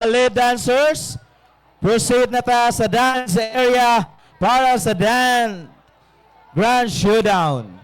lead dancers, proceed na ta sa dance area para sa dance grand showdown.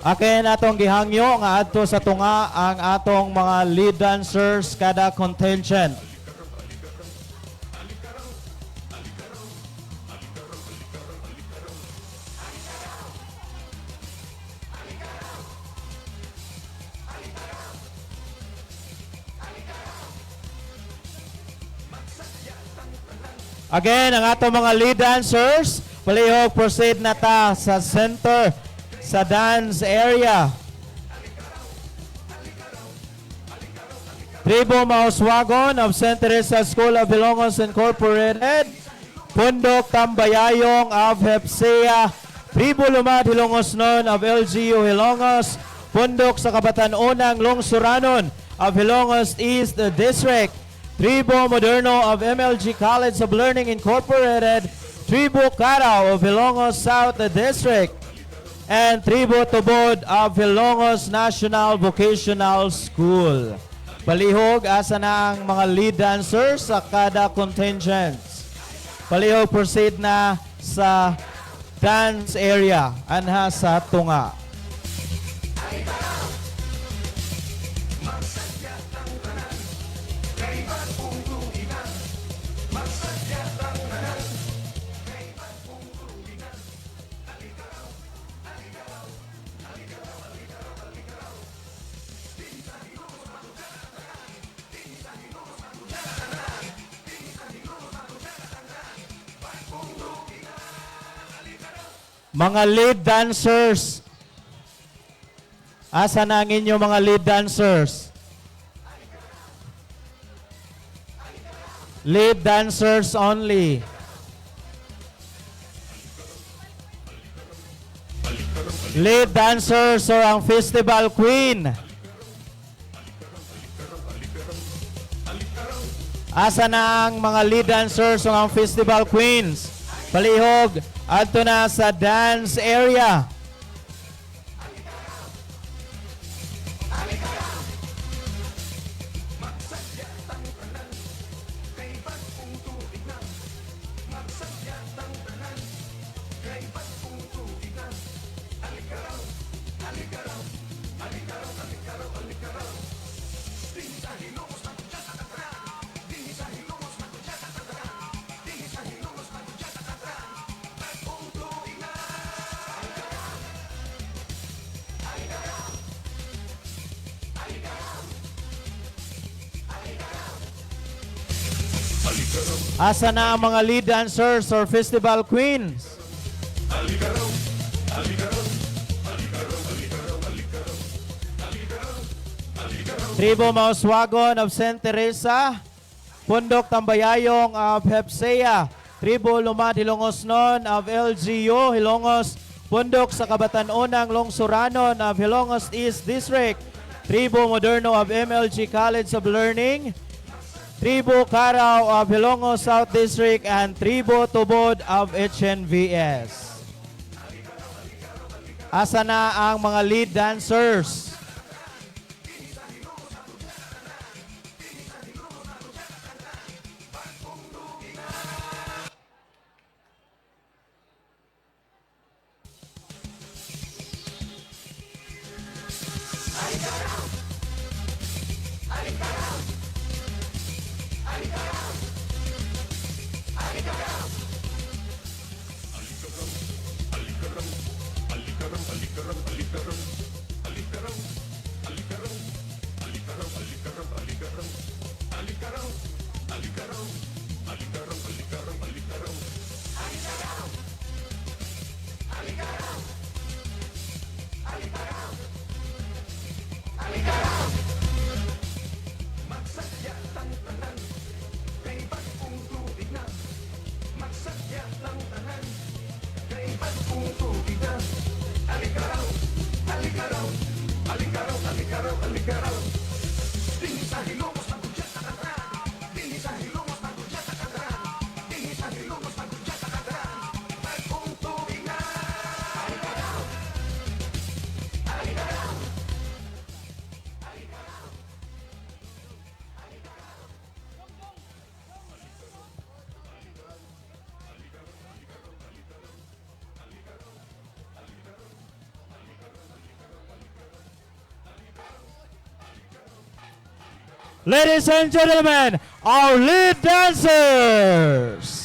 Akin atong gihangyo nga adto sa tunga ang atong mga lead dancers kada contingent. Again, ang atong mga lead dancers, palihog proceed na ta sa center sa dance area. Tribo Mauswagon of St. Teresa School of Hilongos Incorporated, Pundok Tambayayong of Hepsea, Tribo Lumad Hilongos Non of LGU Hilongos, Pundok sa Kabatan-Unang Lungsuranon of Hilongos East District, Tribo Moderno of MLG College of Learning Incorporated, Tribo Carao of Hilongos South District, and Tribo Tubod of Hilongos National Vocational School. Palihog, asa na ang mga lead dancers sa kada contingents. Palihog, proceed na sa dance area, anha sa tunga. Mga lead dancers. Asa na ang inyong mga lead dancers? Lead dancers only. Lead dancers or ang festival queen. Asa na ang mga lead dancers o ang festival queens? Palihog, adto na sa dance area. Asa na ang mga lead dancers or festival queens? Tribo Mauswagon of St. Teresa, Pundok Tambayayong of Hepsea, Tribo Lumad Hilongos Non of LGU Hilongos, Pundok sa Kabatan-Unang Lungsuranon of Hilongos East District, Tribo Moderno of MLG College of Learning, Tribo Carao of Hilongos South District, and Tribo Tubod of HNVS. Asa na ang mga lead dancers? Ladies and gentlemen, our lead dancers.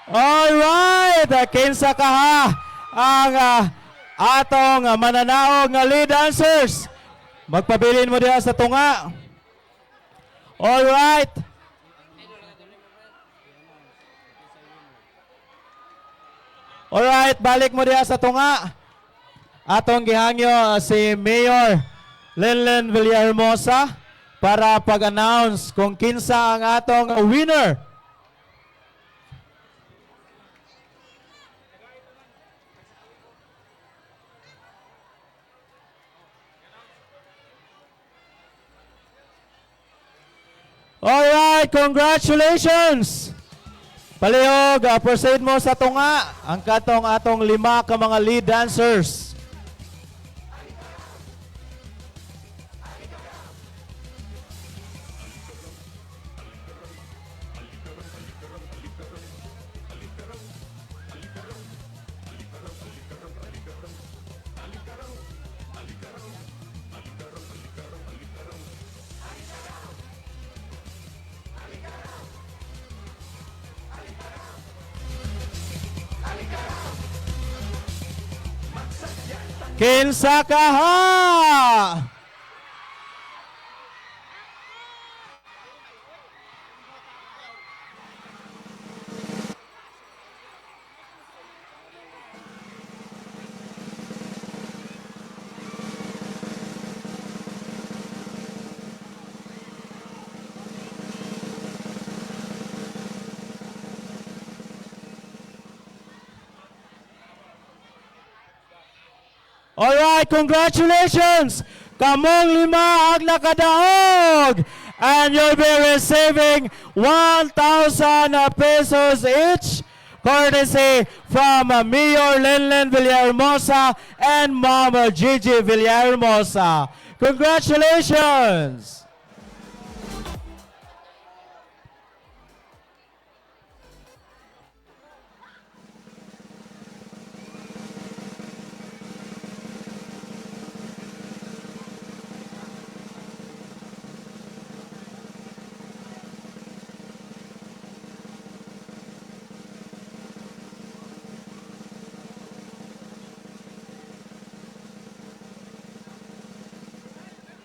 Alright, kinsa kaha ang atong mananaog nga lead dancers. Magpabilin mo diha sa tunga. Alright. Alright, balik mo diha sa tunga. Atong gihangyo si Mayor Lenlen Villahermosa para pag-announce kung kinsa ang atong winner. Alright, congratulations! Palihog, proceed mo sa tunga ang katong atong 5 ka mga lead dancers. Kinsa kaha? Alright, congratulations Kamong lima ang nakadaog. And you'll be receiving 1,000 pesos each. Courtesy from Mayor Lenlen Villahermosa and Mama Gigi Villahermosa. Congratulations!